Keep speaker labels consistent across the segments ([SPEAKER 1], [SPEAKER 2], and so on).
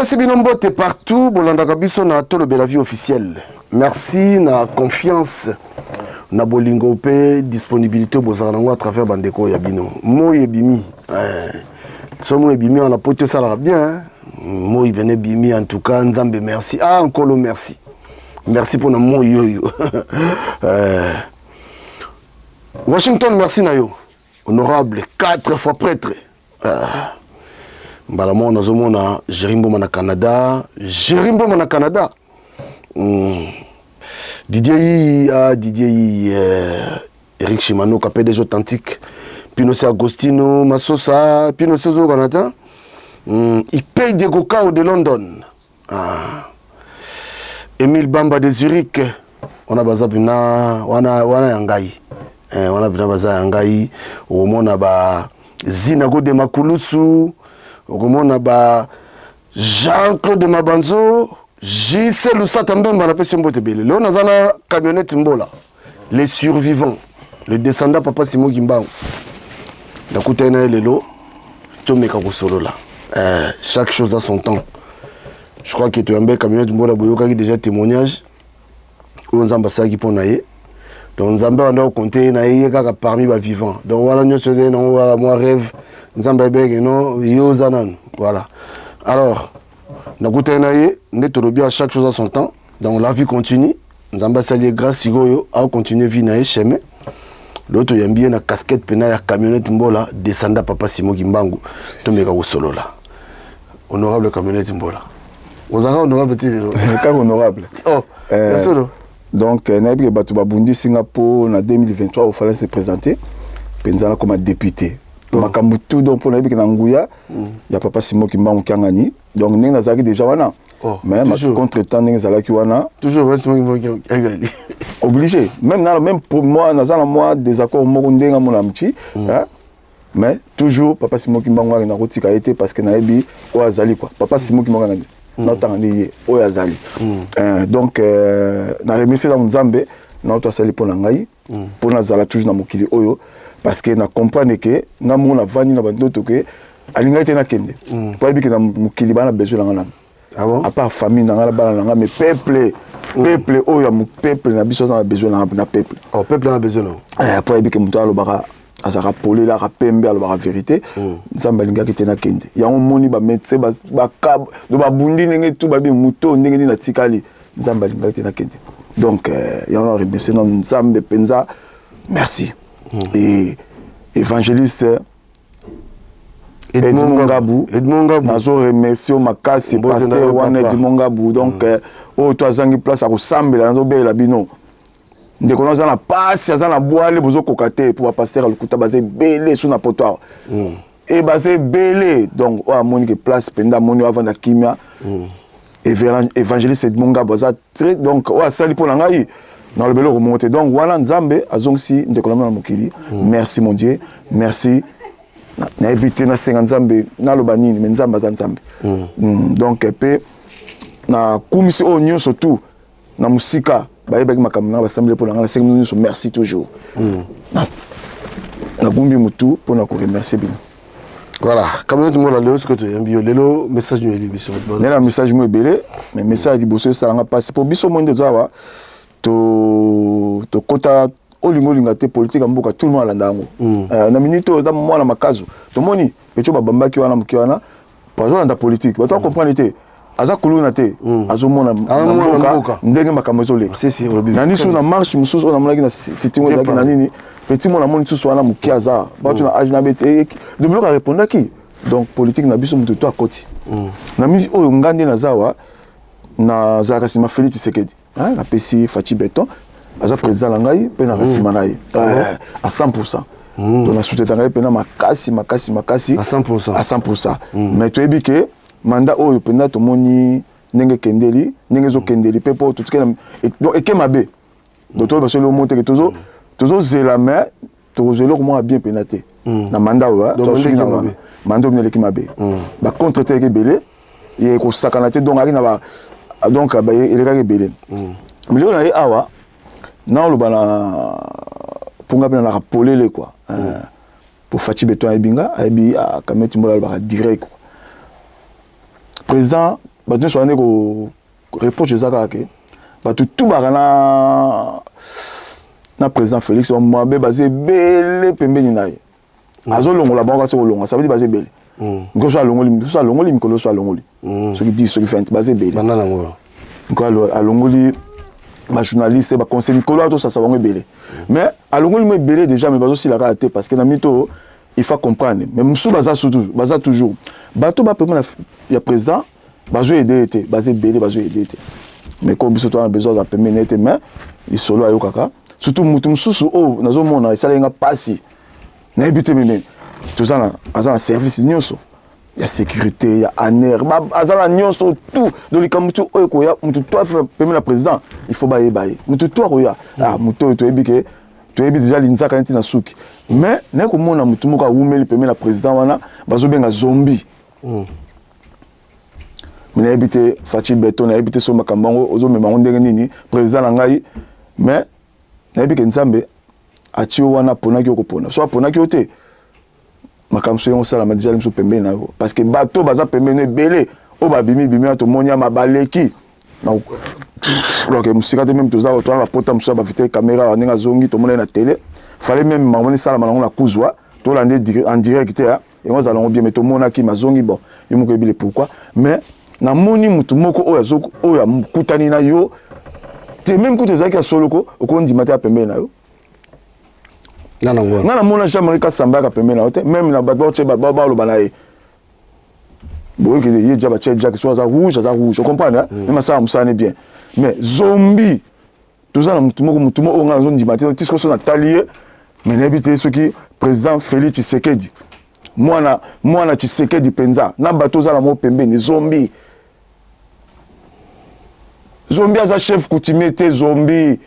[SPEAKER 1] Papa Binombote partout, Bolanda Kabiso na tolo de la vie officielle. Merci na confiance na bolingo pe disponibilité bozango à travers bandeko ya bino. Mo yebimi. Somo yebimi on a poté ça là bien. Mo yebene bimi en tout cas nzambe merci. Ah encore merci. Merci pour na mo yoyo. Washington merci na yo. Honorable 4 fois prêtre. Mbalamo on a zomona Jérimbo na Canada, Jérimbo na Canada. Didier Eric Chimano capé des authentiques. Pinochet Agostino Massosa, Pinochet Zo Canada. Il paye des Gokao de London. Émile Bamba de Zurich. On a bazabina wana yangai. On a bina baza yangai. Au mona ba Zinago de Makulusu. Okomona ba Jean-Claude Mabanzo, JC Lusata Mbemba na pesi mbote bele. Leo nazana camionnette mbola. Les survivants, le descendant papa Simo Gimbangu. Nakuta na lelo tomeka ko solo là. Chaque chose a son temps. Je crois que tu as un bel camionnette mbola boyoka qui déjà témoignage. Onzamba saki pona ye. Donc Nzamba on a compté na ye kaka parmi ba vivants. Donc voilà nous faisons non moi rêve Nzamba bege non yo zanan voilà. Alors nakuta na ye ndetolobi à chaque chose à son temps. Donc la vie continue. Nzamba sali grâce sigoyo a continuer vie na ye chemin. L'autre yambie na casquette pena ya camionnette mbola descenda papa Simo Gimbangu tomeka ko solo là. Honorable camionnette mbola. Ozanga honorable tilo.
[SPEAKER 2] Car honorable.
[SPEAKER 1] Oh. Solo.
[SPEAKER 2] Donc, Naïbi Batouba Bundi Singapour en 2023, il fallait se présenter comme député. Makambutu donc pour Naïbi Nanguya, il y a papa Simo Kimba Kangani. Donc, nous avons déjà wana. Mais contre-temps, nous avons wana.
[SPEAKER 1] Toujours Simo Kimba
[SPEAKER 2] obligé. Même pour moi, nous avons moi des accords Morundé mon amitié. Mais toujours papa Simo Kimba na rotika été parce que Naïbi ou azali quoi. Papa Simo Kimba Kangani. Donc na remercier dans Nzambe na auto sali pour ngai pour na zala toujours na mokili oyo parce que na comprendre que na mona vani na bandoto que alinga te na kende pour ebiki na mokili bana besoin na ngana à part famille na ngala bana nga mais peuple oyo mu peuple na biso na besoin na peuple
[SPEAKER 1] peuple na besoin
[SPEAKER 2] pour ebiki muto alobaka azaka poli la rapembe alobaka vérité nzamba linga ki tena kende yango moni ba médecin ba kab do ba bundi ndenge tout ba bi muto ndenge ni na tikali nzamba linga ki tena kende donc yango remercier non nzambe penza merci et évangéliste Edmond Ngabou nazo remercier makasi pasteur wana Edmond Ngabou donc o to azangi place à resembler nazo bela bino ndé qu'on a la passe ya na boile bozo kokate pour pasteur lukuta basé belé sous na potoir et basé belé donc o amoni que place penda moni avant na kimia évangéliste Edmond Ngabou za très donc o sali pour ngai dans le belo remonter donc voilà nzambe azongsi ndé qu'on a na mokili merci mon Dieu merci na habité na 50 nzambe na lobanini mais nzambe za nzambe donc pe na kumisi o nyo surtout na musika baïbaki makamna bassemblée pour la série merci toujours na gumbi mutu pour na ko remercier bien
[SPEAKER 1] voilà comme nous la léo ce que tu aimes lelo message ñu émission
[SPEAKER 2] na message mo belé mais message di bosso ça nga passer pour biso monde zawa to kota olingolinga te politique mboka tout le monde alandango na minito za mwana makazo to moni pecho babambaki wana mukiwana pas na politique ba to comprendre te aza kuluna te azomona mboka ndenge makambo ezole nani sous na marche mususu on a monaki na sitting wala na nini petit mona moni susu wana mukiaza batu na age na bete de bloc a répondre qui donc politique na biso mutu to akoti na mi oyo ngande na zawa na zaka sima Félix Tshisekedi na pesi Fachi Beton aza président la ngai pe na rasima na ye à 100%. Donc na soutien ngai pe na makasi à 100%. Mais tu ebi que mandat oyo penda to moni ndenge kendeli ndenge zo kendeli pe po tout kena donc ekemabe donc to baselo monte que tozo zela mais to zelo ko mo bien penate na mandat oyo to soki na mandat bien ekemabe ba contre te belé et ko sakana te donc ari na ba donc ba eleka belé mais là na awa na lo bana punga bana la polele quoi pour Fachi Beton ebinga ebi a kameti mbola ba direct quoi président bato nyonso wana reproche ezaka ke bato tout bakana na président Félix mabe baza ebele pembeni na ye azolongola bango kasi kolonga ça veut dire baza ebele ngoso alongoli mikolo so alongoli soki 10 soki 20 baza ebele nko alongoli ba journaliste ba conseil mikolo to ça bango ebele mais alongoli mo ebele déjà mais bazo silaka te parce que na mito il faut comprendre mais msou baza toujours bato ba pembeni ya président bazo aider te baza ebele bazo aider te mais comme biso to on a besoin de pembeni te mais il solo ayo kaka surtout mutu mususu nazo mona isalenga pasi na ebité meme tozana azana service nyonso ya sécurité ya aner azana nyonso tout do likamutu ko ya mutu to pembeni na président il faut baye mutu to ko ya mutu to ebike to ebi déjà linzaka nti na suki mais na ko mona mutu moko awumeli pembeni na président wana bazo benga zombie mais na ebité Fachi Beton na ebité so makambango ozo mema ndenge nini président na ngai mais na ebike nzambe atio wana ponaki okopona so aponaki ote makamso yango sala ma déjà limso pembeni na yo parce que bato baza pembeni belé o babimi to monya mabaleki na alors que musika te même toza to la pota musa ba vite caméra ndinga zongi to mona na télé fallait même mamoni sala manango na kuzwa to la en direct et on allons bien mais to mona ki mazongi bon yimo ko ebile pourquoi mais na moni mutu moko o ya kutani na yo te même ko tezaki ya soloko okondi mata pembeni na yo ngana mona jamais ka samba ka pembeni na yo te même na bato che ba lo banaye bon que ye déjà ba che déjà que soit rouge on comprend hein même ça musane bien mais zombie tout ça mutu moko ngana zo ndimata tisko so na talier mais n'habite ce qui président Félix Tshisekedi mwana Tshisekedi penza na bato za la mo pembeni zombie aza chef coutumier te zombie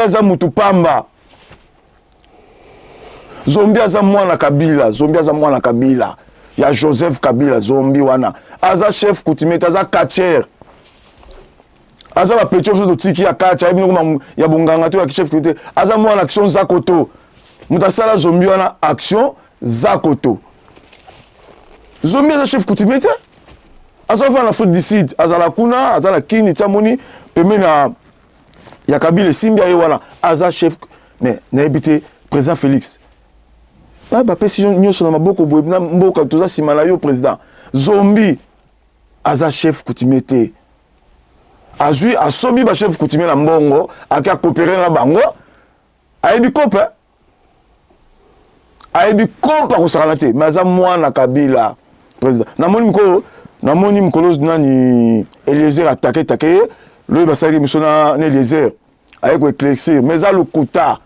[SPEAKER 2] aza mutu pamba zombie aza mwana Kabila ya Joseph Kabila zombie wana aza chef coutumier aza quartier aza ba petio so tiki ya kacha ibino ya bonganga to ya chef coutumier aza mwana action zakoto mutasala zombie wana action zakoto zombie aza chef coutumier te aza fa na Afrique du Sud azala kuna azala kini tamoni pembeni ya Kabila simbi ayo wana aza chef mais na ebité président Félix ba pesi nyonso na maboko boye na mboka toza sima na yo président zombie aza chef coutumier te azui asomi ba chef coutumier na mbongo aka coopérer na bango ayebi kopa ko sakana te mais aza mwana Kabila président namoni mukolo nani Eliezer attaqué le basaki misona Eliezer avec ko éclaircir mais za lokuta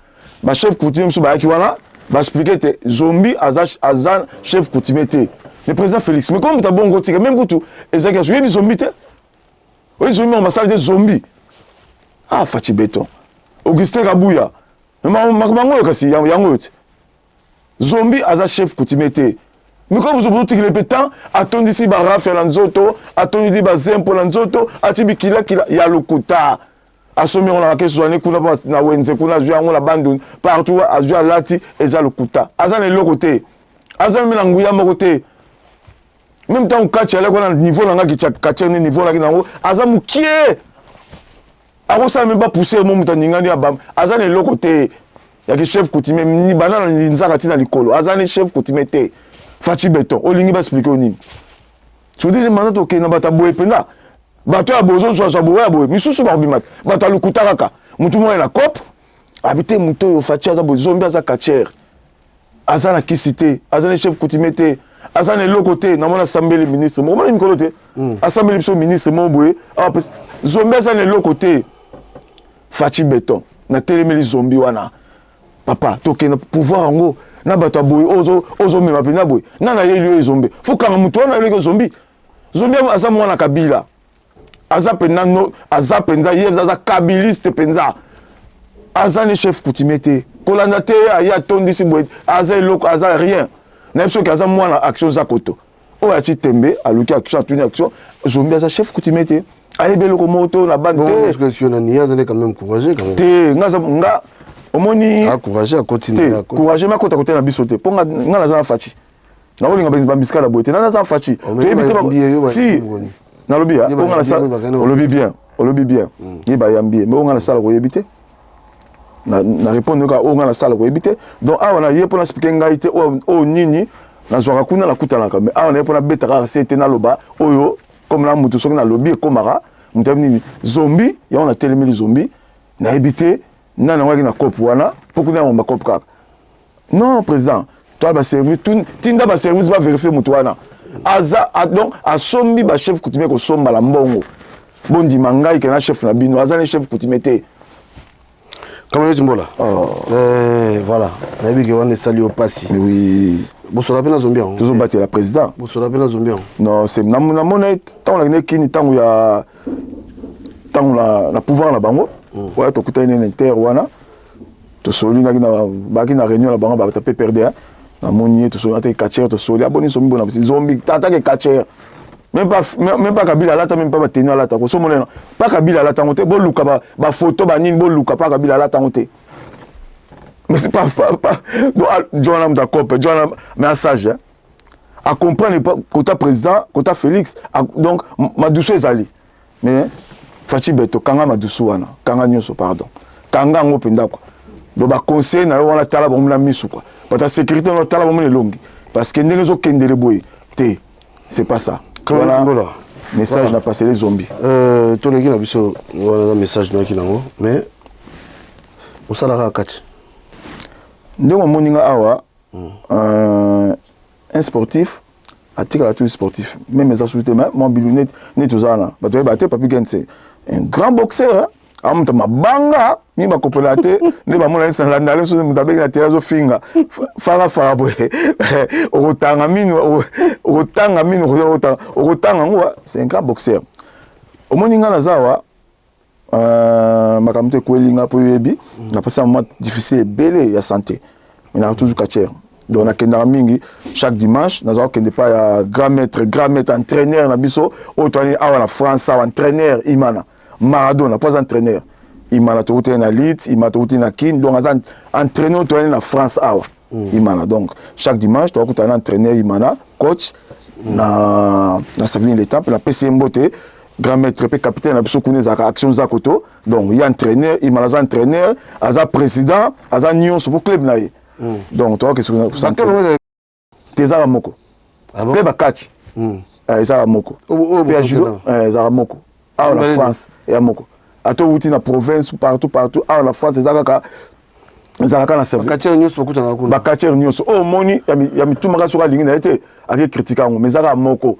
[SPEAKER 2] ba chef coutumier mso ba ki wana ba expliquer te zombie azan chef coutumier te le président Félix mais comme ta bongo tika même kutu ezaki so yebi zombie te oui zombie on masala de zombie Fachi Beton Augustin Kabuya makubango kasi yango te zombie aza chef coutumier te mais comme vous avez le pétant attendu si bara faire l'anzoto attendu ba zempo l'anzoto atibi kila ya lokuta asomi on la question ne kuna na wenze kuna zua on la bandun partout azua lati eza lokuta azana le côté azana melanguya mo côté même temps catch ala kona niveau na ngaki catch ni niveau na kinango azamu kie akosa même pas pousser mo mutaninga ni abam azana le côté ya ke chef coutumier ni banana ni nzaka tina likolo azana chef coutumier te Fachi Beton olingi ba expliquer oni tu dis maintenant to ke na bata boye penda bato ya bozo so boye boye misusu ba bimat bata lukuta kaka mutu mo na cop habiter mutu yo Fachi aza bozo zombie aza quartier azana kisité azana chef coutumier te azana le côté na mona assemblée ministre mo mona mikolo te assemblée biso ministre mo boye zombie azana le côté Fachi Beton na telemeli zombie wana papa to ke na pouvoir ngo na bato boy ozo mema pena boy na yeli zombie fuka mutu wana yeli zombie aza mwana Kabila aza penza yebza aza kabiliste penza aza ne chef coutumier te kolanda te ya tondisi boy aza eloko aza rien na biso ke aza mwana action zakoto o ati tembe aluki action tuni action zombie aza chef coutumier te ayebe loko moto na bande te
[SPEAKER 1] parce que si on a nié azane quand même courageux quand même
[SPEAKER 2] te nga omoni
[SPEAKER 1] courageux à continuer
[SPEAKER 2] courageux ma kota côté na biso te ponga nga na za Fachi na olinga ba biska la boite na za Fachi te ebite si na lobby on a la salle on lobby bien il ba yambi mais on a la salle ko yebité na répondre ka on a la salle ko yebité donc on a yé pour expliquer ngaité o nini na zoka kuna la kutana ka mais on a pour na betaka c'était na loba oyo comme la mutu soki na lobby komara mutamini zombie ya on a télémili zombie na yebité na ngaki na cop wana pour que na on ma cop ka non président toi ba service tout tinda ba service va vérifier mutu wana aza donc a sombi ba chef coutumier ko somba la mbongo bondi mangai ke na chef na bino aza ne chef coutumier te
[SPEAKER 1] comme tu mbola voilà na bi ke wana sali au passé
[SPEAKER 2] oui
[SPEAKER 1] bo so rappelle na zombie on
[SPEAKER 2] toujours battre la président
[SPEAKER 1] bo so rappelle na zombie
[SPEAKER 2] non c'est na monnaie tant la nekini tangu ya tangu la pouvoir na bango ouais to kuta ine inter wana to soli na baki na réunion la bango ba taper perdre na monier to soli ate catcher to soli aboni so mbona zombie tata ke catcher même pas Kabila là même pas tenir là ta ko so monena pas Kabila là ta ngote bo luka ba photo ba nini bo luka pas Kabila là ta ngote mais c'est pas donc John am d'accord John message à comprendre pas quota président quota Félix donc Madousso ezali mais Fachi Beto kanga Madousso wana kanga nyoso pardon kanga ngo penda quoi do ba conseil na wana tala ba mula misu quoi parce que sécurité na tala ba mula longi parce que ndengezo kendele boy te c'est pas ça. Voilà, message voilà. N'a passé les zombies.
[SPEAKER 1] Tout le monde a vu voilà message dans qui nango, mais on s'en a catch.
[SPEAKER 2] Ndemo moninga awa un sportif article à tout sportif même mes associés mon bilounet ne tout ça là. Bah tu vois Papi Gen c'est un grand boxeur. Amuta mabanga mi bakopolate ne ba mona nsa landale so mutabeki na terazo finga fara boy okotanga mino okotanga ngwa c'est un grand boxeur omoninga na zawa makamte kwelinga po yebi na passé un moment difficile belé ya santé mais na toujours catcher donc na kenda mingi chaque dimanche na zawa kende pas ya grand maître entraîneur na biso otani awa na France awa entraîneur imana Maradona, pas entraîneur. Il m'a été en elite, il m'a été en kin, donc entraîneur en France. Il m'a donc chaque dimanche, tu as un entraîneur, il m'a coach, na Savine l'étape, la PCM Boté, grand maître, capitaine, la personne qui a action Zakoto, donc il y a entraîneur, il m'a entraîneur, il a président, il a Nyon pour club. Donc tu vois que c'est Tezara Moko. Peba Kachi. Tezara Moko. Peba Judo, Tezara Moko. Ah, la France et à Moko. À tout outil na province partout ah la France ezaka na service.
[SPEAKER 1] Bakatier news okuta na kuna.
[SPEAKER 2] Bakatier news oh moni ya mitumaka soka lingi na été ake critiquer ngo mais ezaka Moko.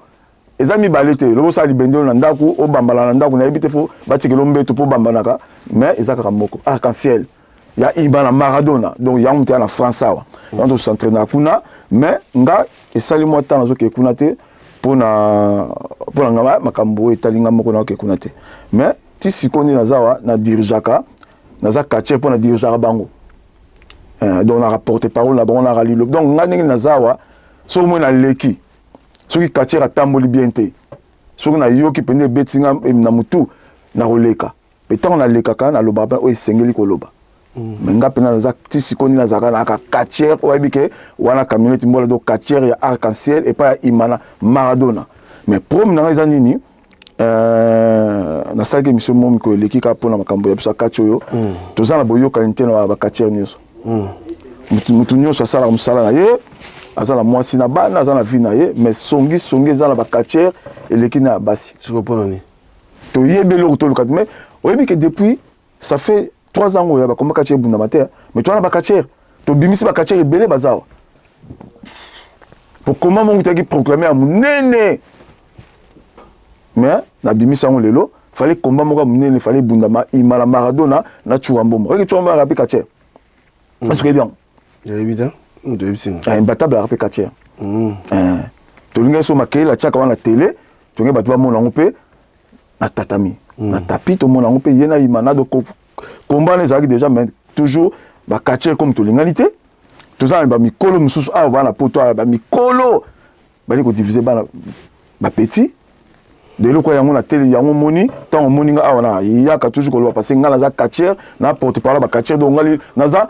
[SPEAKER 2] Ezami balete lo sa libendelo na ndaku o bambala na ndaku na ebite fo batikelo mbeto po bambanaka mais ezaka Moko. Arc-en-ciel. Ya Ibana Maradona donc ya mutia na France awa. Donc s'entraîner na kuna mais nga esali mo temps nazo ke kuna te pour ngama makambo etalinga moko na ke kuna te mais ti sikoni na zawa na dirigeaka na za quartier pour na dirigeaka bango donc na rapporter parole na bango na ralilo donc ngani na zawa so mo na leki so ki quartier atamboli bien te so na yoki pende betinga na mutu na roleka petant na lekaka na loba o esengeli ko loba mais nga pena na za ti sikoni na zaka na quartier o ebike wana communauté mbola do quartier ya arc-en-ciel et pas Imana Maradona mais prom na za nini na sake mission mom ko lekika pona makambo ya bisa kachoyo tozana boyo qualité na ba quartier nyuso mutu nyuso sala musala na ye azala mwasi na bana azala vie na ye mais songi za ba quartier elekina basi
[SPEAKER 1] sikopona ni
[SPEAKER 2] to yebelo to lukat mais o ebike depuis ça fait 3 ans oya ba komba quartier bunda mater mais toi na ba quartier to bimisi ba quartier belé bazao pour comment mon qui proclamer à munene mais na bimisi on lelo fallait combat mo munene fallait bundama Imana Maradona na Chouambombo ok tu vas rappeler quartier est-ce que bien
[SPEAKER 1] il est évident de epsin
[SPEAKER 2] imbattable rappeler quartier to linga so makela la tchaka wana télé to nge batwa mona ngopé na tatami na tapis to mona ngopé yena Imana do combat les arcs déjà mais toujours ba quartier comme to l'ingalité tout ça ba mikolo mususu a ba poto ba mikolo ba ko diviser ba petit de lo ko yango na télé yango moni tant moni nga awana yaka toujours ko lo passer nga na za quartier na porte-parole ba quartier do ngali na za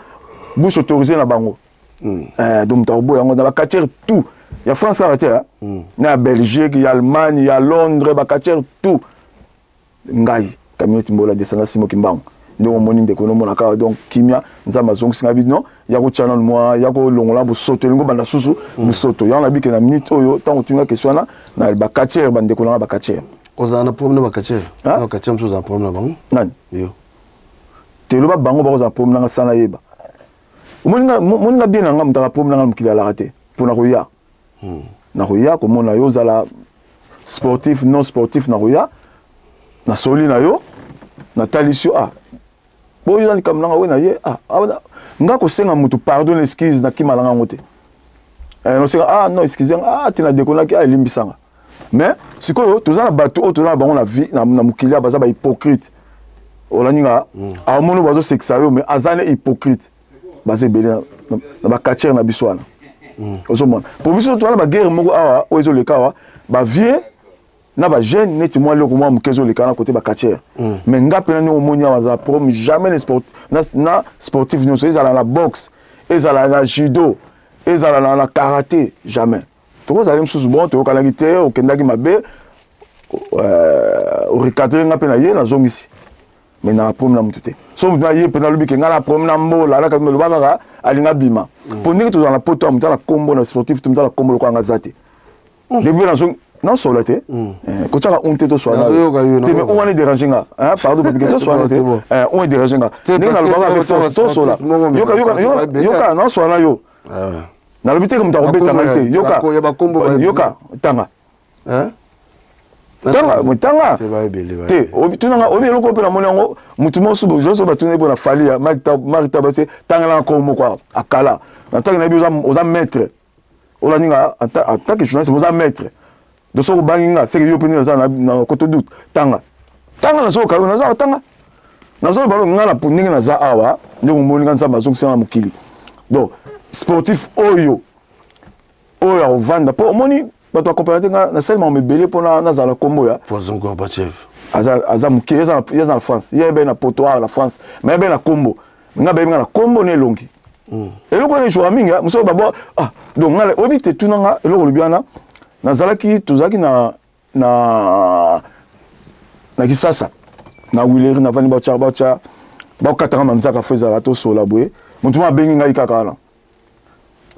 [SPEAKER 2] bouche autorisée na bango donc ta bo yango na ba quartier tout Il y a France karaté, il y a Belgique, il y a Allemagne, il y a Londres, Bakatier, tout. Ngai, Camille Timbola, descendant Simo Kimbang. Nous avons des économies, donc Kimia, nous avons des économies, non, il y a des channels, il y a des longs pour sauter, il y a des sous, nous sautons. Il y a une minute, tant que tu as question là, il y a des Bakatier, des économies Bakatier.
[SPEAKER 1] Vous avez un problème de Bakatier? Bakatier, vous avez un problème là-bas?
[SPEAKER 2] Non. Tu as un problème là-bas, ça n'a pas. Mon gars bien ngam ta problème ngam kila la raté pour na roya na roya comme on a yo zala sportif non sportif na roya na soli na yo na talisio bo yo ni kam na we na ye nga ko senga mutu pardon excuse na kimalanga ngote no senga non excuse tina dekona ki limbisanga mais sikoyo tozana bato tozana bango na vie na mukili baza ba hypocrite olaninga amono bazo sexa yo mais azane hypocrite basé belé na ba katier na biswana ozomona pour biso to na ba guerre moko awa ozo le kawa ba vie na ba jeune neti moi le ko moi mukezo le kana côté ba katier mais ngape na ni omoni awa za prom jamais les sport na sportif nous ils à la boxe ils à la judo ils à la karaté jamais to ko zalim sous bon to kana gité o kendaki mabe o recadrer ngape na ye na zongisi mais na problème na mutute so mutu na ye pena lobi ke ngala problème na mbola na kamelo baka alinga bima pour ndike to na poto mutu na kombo na sportif mutu na kombo ko anga zate depuis na so non solate ko tshaka onte to soana te mais on est dérangé nga pardon parce que to soana te on est dérangé nga ndike na lobaka avec force to sola yoka non soana yo na lobi te ko mutu ko betanga te yoka tanga Tanga te tunanga obi eloko pe na mona ngo mutu mosu bo joso ba tunne bona fali ya marita base tanga la ko mo kwa akala na tanga na bi oza maître ola ninga attaque journaliste oza maître de so banginga c'est que yo peni na koto doute tanga na so ka na za tanga na so balo ngala puninga na za awa ndeko moninga nzamba zo kusema mukili donc sportif oyo ovanda po moni bato accompagner na seulement me belé pour na za la combo ya
[SPEAKER 1] Poison Gorbachev
[SPEAKER 2] muki ya na France ya ben na poto la France mais ben na combo nga ben na combo ne longi eloko ne joa minga muso babo donc ngala obi te tunanga eloko lubiana na zalaki tozaki na kisasa na wileri na vani bacha ba katanga manzaka feza la to sola boye muntu ma bengi ngai kaka na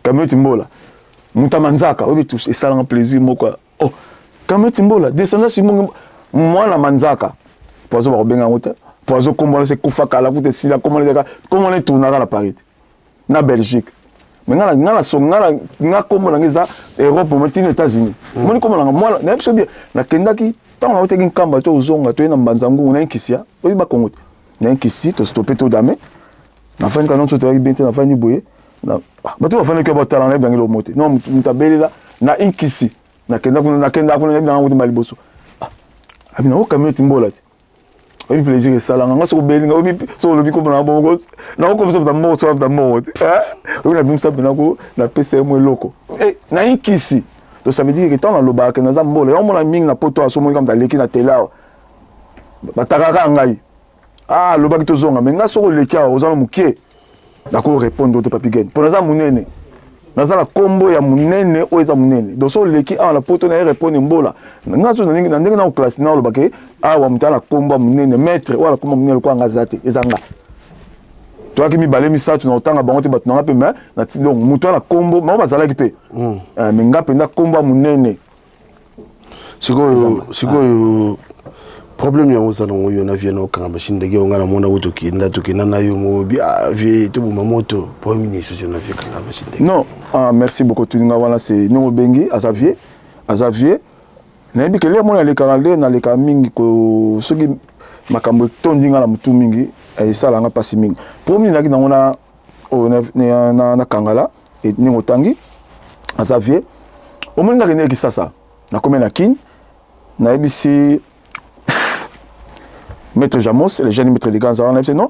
[SPEAKER 2] kameti mbola muta manzaka obi tous et ça rend plaisir moko kameti mbola descendant simon mwana manzaka pozo ba benga ngote pozo kombola se kufa kala kute sila comment les tournera la Paris na Belgique mais nga kombola ngeza Europe matine États-Unis moni kombola mwana na biso bien na kendaki tant on teki nkamba to uzonga to na mbanzangu na nkisia obi ba kongote na nkisi to stopper to dame na fin kanon to toki bien na fin ni boye na bato ba fana ke ba talent na bangelo mote non mutabelela na nkisi na kenda kuna na nguti maliboso abina o kameti mbola obi plaisir salanga nga so belinga obi so lobi ko na bongo na ko so mo so da mo obi na bimsa binako na PCM loko na nkisi donc ça veut dire que tant na loba que na za mbola yo mona mingi na poto aso mo comme ta leki na tela batakaka ngai loba ki to zonga mais nga so ko leki a ozana mukie na ko répondre to papigen pour na za munene naza la combo ya munene o eza munene donc so leki na poto na répondre mbola nga so na ndenge na classe na loba ke wa mutala combo munene maître wala combo munene ko nga zate ezanga toi qui mi balé mi sa tu na otanga bango te bat na pe mais na ti donc muto la combo ma bazala ki pe mais nga penda combo munene
[SPEAKER 1] siko problème ya uzana ngoyo na vie no kanga machine de ngai ngana mona wuto ki nda to ki na yo mo bi vie to buma moto pour ministre je na vie kanga machine de
[SPEAKER 2] non merci beaucoup tu nga wana c'est non bengi Xavier na bi kele mona le karale na le kamingi ko soki makambo tondi nga na mutu mingi sala nga pasi mingi premier naki na ngona na kangala et ningo tangi Xavier o moni nga kene ki sasa na komena kin na ebisi Maître Jamos, les jeunes maîtres de Ganza, on a dit non,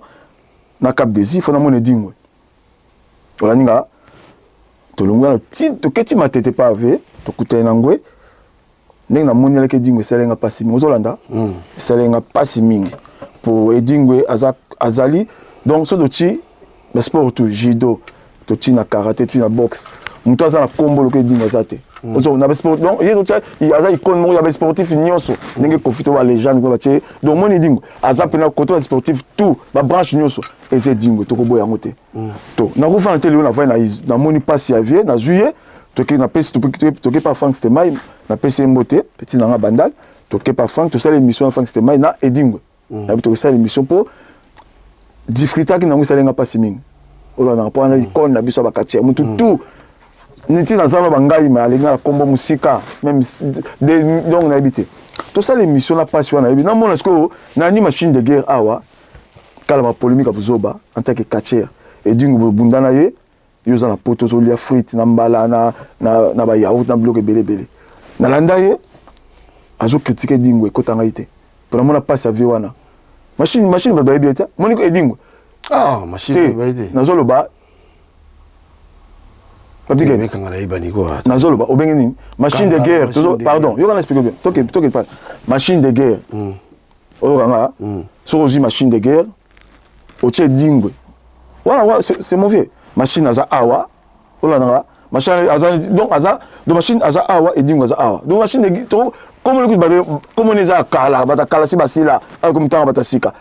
[SPEAKER 2] na Cap des Îles, il faut na dingwe. Voilà ninga, to longa na ti to keti matete pa ave, to kuta nangwe. Ninga na moni leke dingwe selenga pasi mingi ozolanda. Selenga pasi mingi pour edingwe azali. Donc so do ti le sport tout judo, to ti na karaté, tu na boxe. Muto za na combo loke dingwe zate. on a sport donc il y a icône il y a sportif nyonso ndenge confite wa légende ko batie donc moni dingo aza pena côté sportif tout ba branche nyonso et c'est dingo to ko boya ngote to na ko fa na télé on a va na moni passe ya vie na juillet to ke na pesi to ke pas Frank Stemai na pesi mbote petit na bandal to ke pas Frank to ça l'émission Frank Stemai na edingo na to ça l'émission pour difrita ki na ngo salenga pas siming ola na po na icône na biso ba katia mutu tout niti na zama bangai mais alinga la kombo musika même donc na habité tout ça l'émission la passe wana na mona sko na ni machine de guerre awa kala ma polémique abuzoba en tant que katia et dingo bundana ye yoza na poto to lia frite na mbala na ba yaourt na bloc belé na landa ye azo critiquer dingo ekota ngaite pour mona passe avion wana machine ba doit bien moniko edingo
[SPEAKER 1] machine ba ide
[SPEAKER 2] nazolo ba papi
[SPEAKER 1] mais quand la ibani quoi
[SPEAKER 2] nazolo ba obengeni machine de guerre pardon yo kana expliquer bien toke pas machine de guerre o kanga so ozi machine de guerre o tche dingwe voilà c'est mauvais machine aza awa o la nga machine aza donc machine aza awa et dingwe aza awa donc machine de to comme le comme on eza kala bata kala si basila comme tant bata sika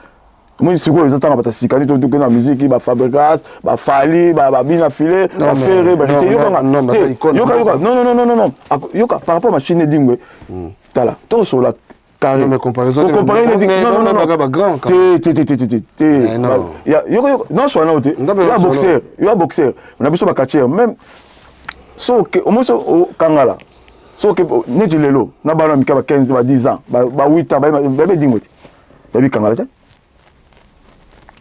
[SPEAKER 2] moi siko eza tant bata sika ni to na musique ba Fabregas ba Fali ba bina filé ba ferré ba yo kanga non yoka par rapport à machine de dingwe tala to so la
[SPEAKER 1] non mais comparaison
[SPEAKER 2] non
[SPEAKER 1] grand
[SPEAKER 2] non non so na ote ya boxeur on a biso ba catcher même so que au moins so kangala so que neti lelo na bana mika ba 15 ba 10 ans ba 8 ans ba dingoti ba bi kangala ta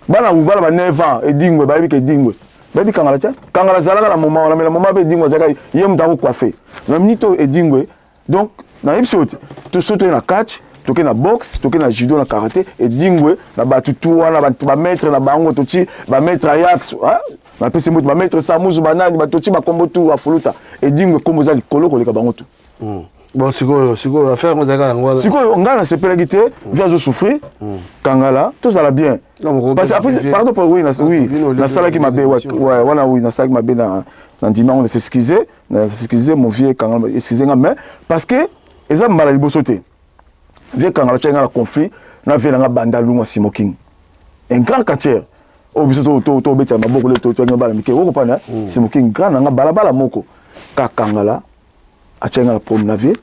[SPEAKER 2] bana ba 9 ans et dingwe ba bi ke dingwe ba bi kangala ta kangala zalaka la moment na moment ba dingwe zaka yem ta ko coiffer na minito et dingwe donc na ipsoti to soto na catch to ke na boxe to ke na judo na karaté et dingwe na ba tutu wana ba maître na bango to ti ba maître Ajax na pesi mutu ba maître Samuzu banani ba to ti ba kombo tu afuluta et dingwe kombo za likolo ko leka bango tu
[SPEAKER 1] bon siko affaire mo zaka ngwa
[SPEAKER 2] siko ngana sepela gite via zo souffrir kangala tout ça la bien parce que après pardon pour oui na sala ki mabe wana oui na sala ki mabe na ndima on s'excuser mon vieux kangala excuser nga mais parce que eza mbala liboso te vieux kangala tchenga la conflit na vie nga banda lunga smoking un grand quartier o biso to beta maboko le to ngabala mike wo ko pana smoking grand nga bala moko ka kangala achenga la prom na vie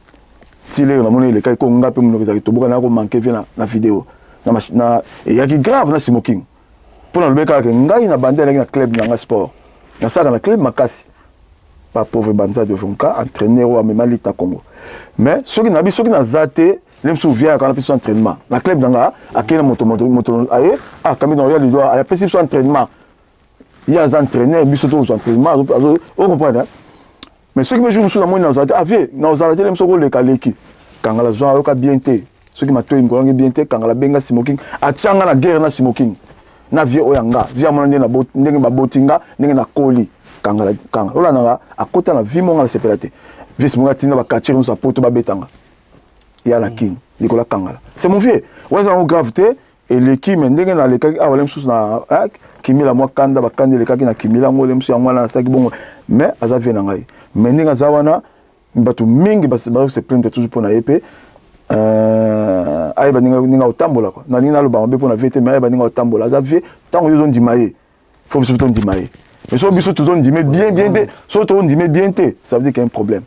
[SPEAKER 2] tile na moni le kai ko ngape muno kezaki to boka na ko manquer vie na vidéo na et ya ki grave na smoking pour na lobeka ke ngai na banda na club na sport na saka na club makasi pas pauvre banza de vonka entraîneur wa memalita Congo mais soki na zate nem souvient quand on a fait son entraînement la club danga akena moto aye kami na ya lido a fait son entraînement il y a un entraîneur biso to son entraînement on comprend mais ceux qui me jouent sur la moine na zate avie na zate nem soko le kaleki kangala zo ayoka bien te ceux qui matoyi ngolanga bien te kangala benga smoking atianga na guerre na smoking na vie oyanga via mona ndenge ba botinga ndenge na koli kangala ola nanga akota na vie monga la sepelate vie smoking tinga ba katir no sa poto ba betanga ya la king Nicolas kangala c'est mon vieux waza en gravité et l'équipe ndenge na lekaki awalem sous na kimila mwa kanda ba kanda lekaki na kimila ngolem sous ya mwana na saki bongo mais aza vie na ngai mais ndenge zawana mbatu mingi ba se plaindre toujours pour na épée ayeba ninga otambola quoi na ninga lo ba mbe pour na vete mais ayeba ninga otambola za vie tango yozo ndimaye faut biso ton ndimaye mais so biso tout on dimé bien so to on dimé bien te ça veut dire qu'il y a un problème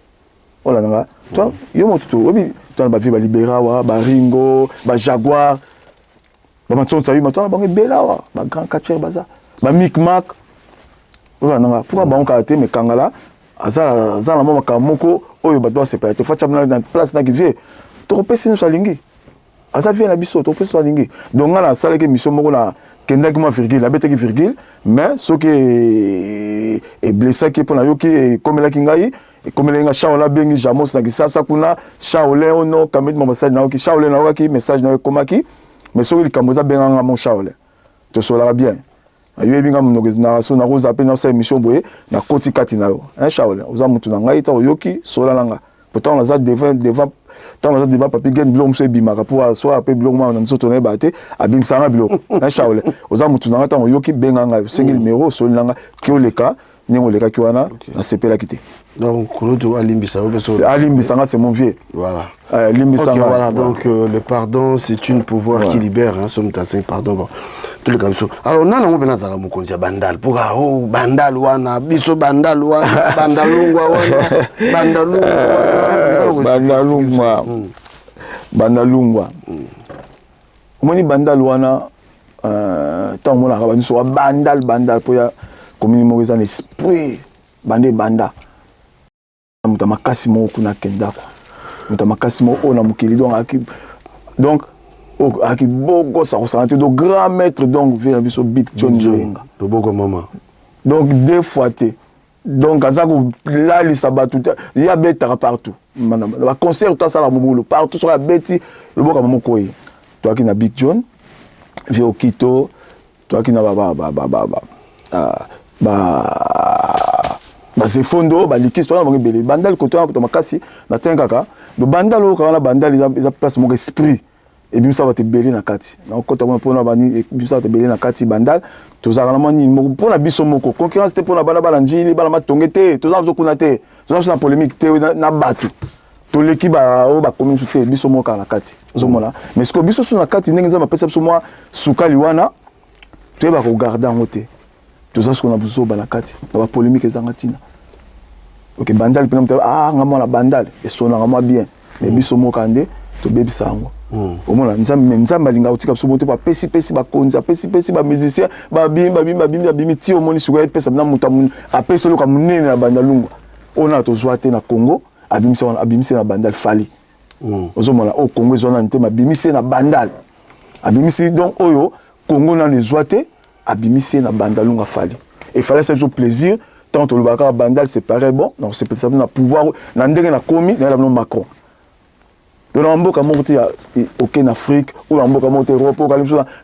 [SPEAKER 2] oh là nanga toi yo mo tout obi toi ba vie ba libéra wa ba ringo ba jaguar ba matson sa yo matona ba bela wa ba grand catcher baza ba micmac oh là nanga pour ba on karaté mais kangala azala na mama kamoko oyo ba doit séparer fa chamna dans place na ki vie to pesi no salingi aza vie na biso to pesi salingi donc ngana sala ke mission moko na kenda ki ma virgule la bête ki virgule mais ce qui est blessé qui pour na yo ki comme la kingai comme la shaola bengi jamos na ki sasa kuna shaolé ono kamet mo message na ki shaolé na ki message na ko maki mais so ki kamoza benga mon shaolé to sola bien ayo ebinga mnogezi na so na roza pe na sa émission boye na koti kati na yo un shaolé oza mutu na ngai ta yoki sola langa pourtant on a devant tant on a devant papi gen blom so bimaka pour so apé blom ma na so toné baté abim sanga bilo un shaolé oza mutu na ta yoki benga nga single numéro so langa ki oleka ningo leka ki wana na sepela kité
[SPEAKER 1] Donc,
[SPEAKER 2] Alimbisanga, c'est mon vieux.
[SPEAKER 1] Voilà.
[SPEAKER 2] Limbisanga.
[SPEAKER 1] Okay, voilà. Donc, le pardon, c'est une pouvoir qui libère. Hein, somme ta 5 pardon. Bon. Tout le comme ça. Alors, on a un peu de bandal. Pour bandal, wana, biso bandal, wana, bandalungwa,
[SPEAKER 2] bandalungwa. Bandalungwa. Omoni bandal wana, tant on a rabani sur bandal, pour ya commune Morizan esprit, banda. Muta makasi mo kuna kenda ko muta makasi mo ona mukili donc aki bogo ça ressentait de grand maître donc vient biso Big John Joinga
[SPEAKER 1] de bogo maman
[SPEAKER 2] donc deux fois té donc azako là li sabatu il y a bêta partout le concert tout ça la mobulu partout sur la bêti le boka maman koyi toi qui na Big John vient au Quito toi qui na c'est fondo likis to na bango belé bandal ko to na makasi na tenkaka do bandal o kana bandal ils a place mon esprit et bien ça va te belé na kati na kota mo pona bani et bien ça te belé na kati bandal to za kana mani mo pona biso moko concurrence te pona bana njili bana matongete to za zo kuna te to za na polémique te na batu to leki ba o ba commune te biso moko na kati zo mona mais ce que biso so na kati ndenge za mapesa biso moi sukali wana to ba ko garder en côté tout ça ce qu'on a besoin de la carte la polémique est zangatina ok bandal puis ngamo la bandal et sona ngamo bien mais biso mo kande to bebisa ngo au moins nzamba linga utika so bote pa pesi ba konza pesi ba musicien ba bimba ti au moins sur pesa na muta a pesi lo ka munene na bandalungu ona to zoate na Congo abimisa na bandal fali ozomona au Congo zona nte mabimisa na bandal abimisi donc oyo Congo na les zoate abimisi na bandalunga fali et fallait ça plaisir tant le baka bandal c'est pareil bon non c'est peut-être na pouvoir na ndenge na komi na Macron donc na mboka monte OK en Afrique ou na mboka monte Europe ou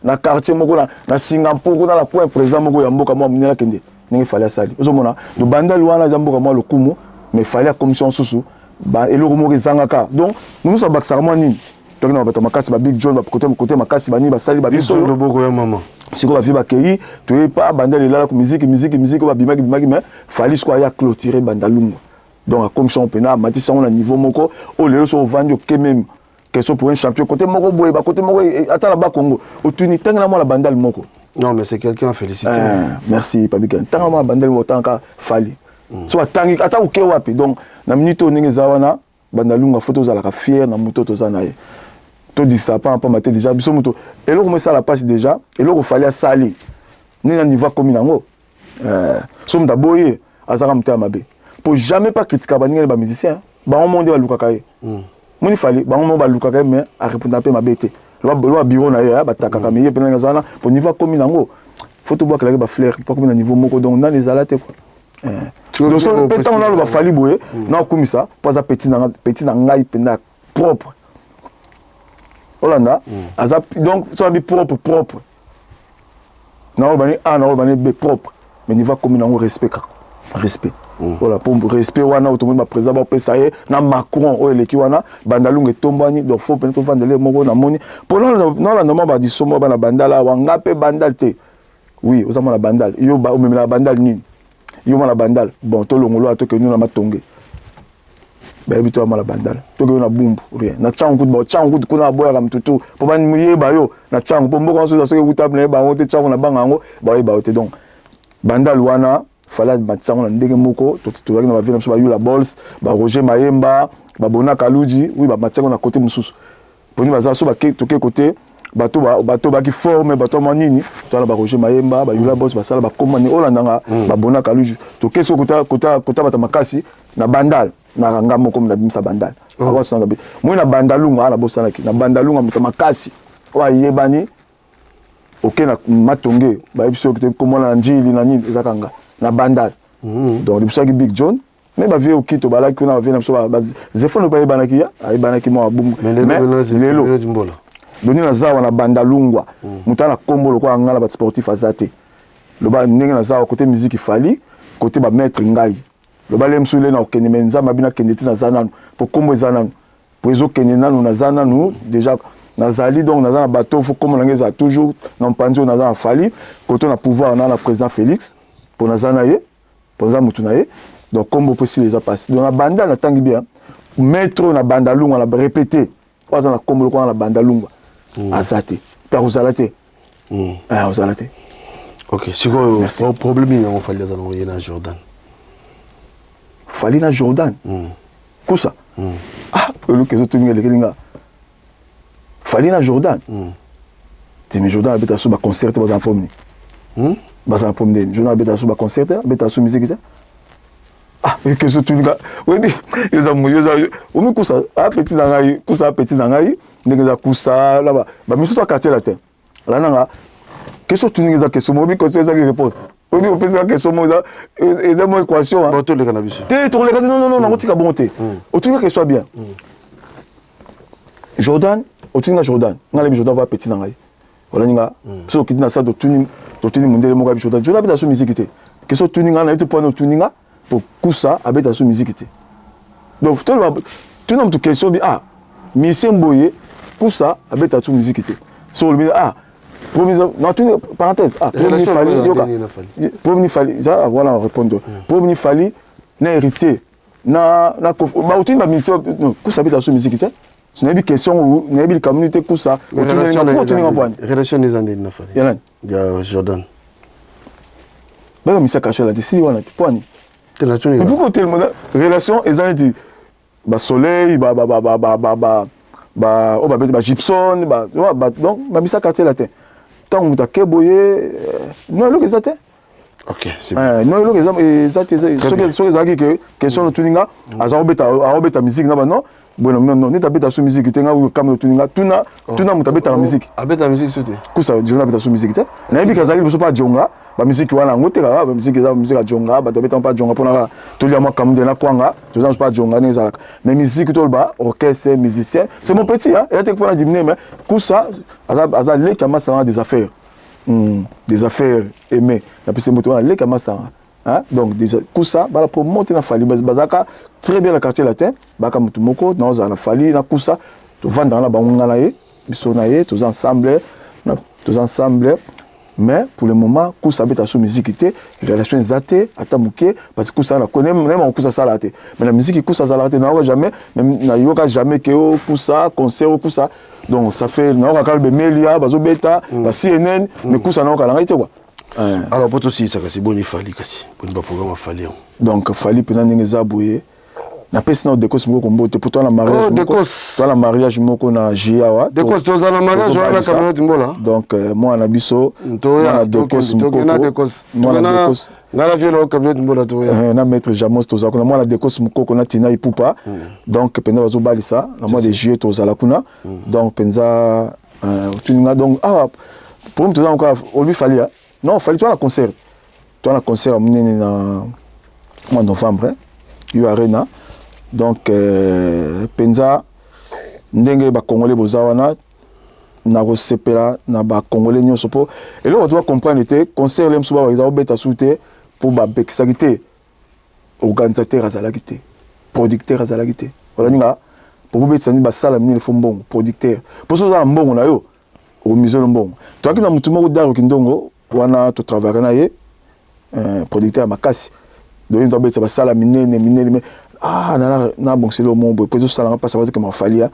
[SPEAKER 2] na quartier moko na Singapour na la point président moko ya mboka mo munela kende ndenge fallait sali ozomona le bandal wana za mboka mo lokumu mais fallait commission susu ba eloko moko ezangaka donc nous ça baksa mo nini donc na bato makasi ba Big John ba côté makasi bani ba sali ba biso
[SPEAKER 1] le boko ya maman
[SPEAKER 2] siko ba viba kei to e pa bandal la musique ba bimaki mais fallait quoi ya clôturer bandalungu donc la commission pena matisa on a niveau moko o lelo so vandi o même question pour un champion côté moko boye ba côté moko ata la ba Congo o tuni tanga la bandal moko
[SPEAKER 1] non mais c'est quelqu'un à féliciter
[SPEAKER 2] merci Pabikan tanga la bandal moko tanga fallait so tangi ata o ke wapi donc na minute o ninge zawana bandalungu photo za la fier na muto to za na ye to disa pas maté déjà biso muto et là ça la passe déjà et là il fallait sali ni na niveau comme nango somme d'aboyer azara mta mabe pour jamais pas critiquer ba ninga ba musicien ba on monde ba lukaka ye moni fallait ba on ba lukaka mais a répondre pe mabe te lo bureau na ye ba takaka mais ye pe na zana pour niveau comme nango faut to voir que la ba fleur pas comme na niveau moko donc dans les alate quoi donc so peut-être on a ba fali boye na comme ça pas ça petit na ngai penda propre Hollanda donc ça dit propre na bani be propre mais niveau comme nango respect voilà pour respect wana tout le monde présent ba pesa ye na Macron o eleki wana bandalungu tombani donc faut peut-être vendre moko na moni pour non la normal ba di somo ba na bandala wanga pe bandal te oui osama la bandal yo ba o même la bandal nini yo ma la bandal bon to longolo ato ke nous na matonge ba ebito ma la bandal to ke na bumbu rien na changu ba changu kuna boya ka mtutu po ba muye ba yo na changu po mboko so ke utable ba wote changu na banga ngo ba e ba wote donc bandal wana fala matsango na ndenge moko to na ba vina so ba yula balls ba Roger Mayemba ba Bona Kaluji oui ba matsango na côté mususu poni ba za so ba ke to ke côté bato ba ki forme bato manini to na ba Roger Mayemba ba yula balls ba sala ba komani olandanga ba Bona Kaluji to keso kota bata makasi na bandal na ranga moko na bimsa bandal aba so na bi mo na bandalunga na bosana ki na bandalunga muta makasi wa yebani OK na matonge ba ebiso ko komona njili na nini ezakanga na bandal donc le qui Big John mais ba vie au Quito ba la kuna ba vie na so ba zefone ba ibana ki ya ibana ki mo abum
[SPEAKER 1] mais lelo dimbola
[SPEAKER 2] doni na zawa na bandalungwa mutana kombolo kwa ngala ba sportif azate lo ba ndenge na zawa côté musique fali côté ba maître ngai lo ba lem sule na okeni menza mabina kendete na zananu pour kombo zananu pour ezo kenena na zananu déjà nazali donc na zana bateau faut comme ngeza toujours na mpanzo na zana fali côté na pouvoir na président Félix pour nazana ye pour za mutu na ye donc comme possible les a passé donc la banda na tangi bien maître na banda lunga na répéter oza na kombo ko na banda lunga azate per uzalate uzalate
[SPEAKER 1] OK siko problème ni on fallait dans na Jordan
[SPEAKER 2] fallait na Jordan kusa le kezo tuninga le kelinga fallait na Jordan mais Jordan habite sur ba concert ba en pomni ba en pomni Jordan habite sur ba concert habite sur musique kezo tuninga oui yoza omi kusa petit na ngai ndenge za kusa là ba miso to quartier la terre là nanga kezo tuninga za kezo mobi ko ça qui réponse oui on peut ça kezo mo za et mo équation
[SPEAKER 1] hein to le cannabis
[SPEAKER 2] to le non on tika bonté o tuninga que soit bien Jordan o tuninga Jordan ngale Jordan va petit na ngai wala ninga so kidina ça to tuninga mundele mo ka Jordan habite sur musique té kezo tuninga na to point tuninga pour kusa habite sur musique té donc tout le monde question dit Michel Mboye kusa habite sur musique té so le provisoire non tu parenthèse premier fali ça voilà on répond premier fali na héritier na autant ba mission kusa habite sur musique té ce n'est pas question où n'est pas communauté kusa
[SPEAKER 1] relation des années na fali ya Jordan
[SPEAKER 2] ba misa caché la décision wana tipani mais pourquoi tellement relation les années dit ba soleil ba gypsum donc ba misa caché la terre tant on t'a keboye non le que ça
[SPEAKER 1] OK c'est bien
[SPEAKER 2] non le que ça ce que question de tuninga azobeta musique na ba non non ni tabeta sur musique tenga ou comme tuninga tuna mutabeta musique
[SPEAKER 1] abeta musique soute
[SPEAKER 2] kusa jona beta sur musique te na bi kazali boso pa jonga ba musique wana ngotela ba musique za musique jonga ba tabeta pa jonga pona to lia moi comme de na kwanga to za pas jonga ne za mais musique to ba orchestre musicien c'est mon petit hein et te pona diminuer mais kusa aza le kama ça des affaires aimées la piste moto le kama ça hein donc des kusa bala pour monter na fali bazaka très bien le quartier latin baka mutu moko na za na fali na kusa to vendre na bangonga na ye biso na ye tous ensemble mais pour le moment kusa beta sur musique té relation zate atamuke parce que kusa na connaît même en kusa salate mais la musique kusa salate na jamais même na yoka jamais que kusa concert kusa donc ça fait na ka kalbe melia bazo beta ba CNN mais kusa na ka la ngité quoi.
[SPEAKER 1] Alors pour aussi ça c'est bon il fallait kasi pour pas programme fallait
[SPEAKER 2] donc fallait pena ndenge za boye na pesa na dekos moko kombote pour toi la mariage moko toi la mariage moko na jiawa
[SPEAKER 1] dekos to za na mariage wana camionnette mbola
[SPEAKER 2] donc moi na biso
[SPEAKER 1] na dekos moko na dekos ngala vielo camionnette mbola to
[SPEAKER 2] na maître Jamos to za kuna moi na dekos moko na tina ipupa donc penda bazo balisa na mois de juillet to za la kuna donc penza tuninga donc pour me to za encore on lui fallait non fallait toi na concert amené na mois de novembre eu arena donc penza ndenge ba congolais bozawana na ko sepela na ba congolais nyonso po et là on doit comprendre que concert lem suba ba beta souté pour ba bekisakité organisateur azalakité producteur azalakité wala ninga pour beta ni ba sala mini le fombon producteur pour ça za mbongo na yo au musée mbongo toi ki na mutu moko daro kindongo wana to travailler na ye producteur makasi donc on doit beta ba sala minene mais na bon c'est le monde peut ça la pas savoir que ma falia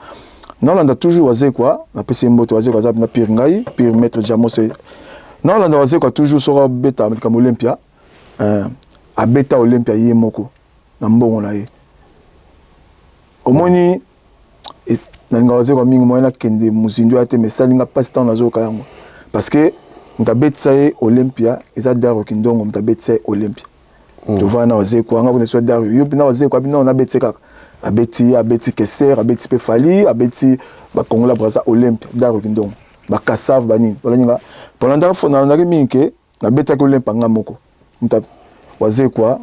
[SPEAKER 2] non on a toujours osé quoi na PC mboto osé quoi ça na pire ngai pire maître Jamos non on a osé quoi toujours sur beta comme Olympia a beta Olympia yemoko na mbongo na ye omoni na nga osé quoi mingi moyena kende muzindo ate mais ça linga pas temps nazo kayango parce que mtabetsa Olympia eza daro kindongo mtabetsa Olympia tu vois na osé quoi nga ko ne soit daro yo na osé quoi bino na betse kaka abeti Kesser abeti pe Fali abeti ba Kongola Brazza Olympia daro kindongo ba Kassav banini wala ninga pendant ndako fona na minke na beta ko Olympia nga moko mta osé quoi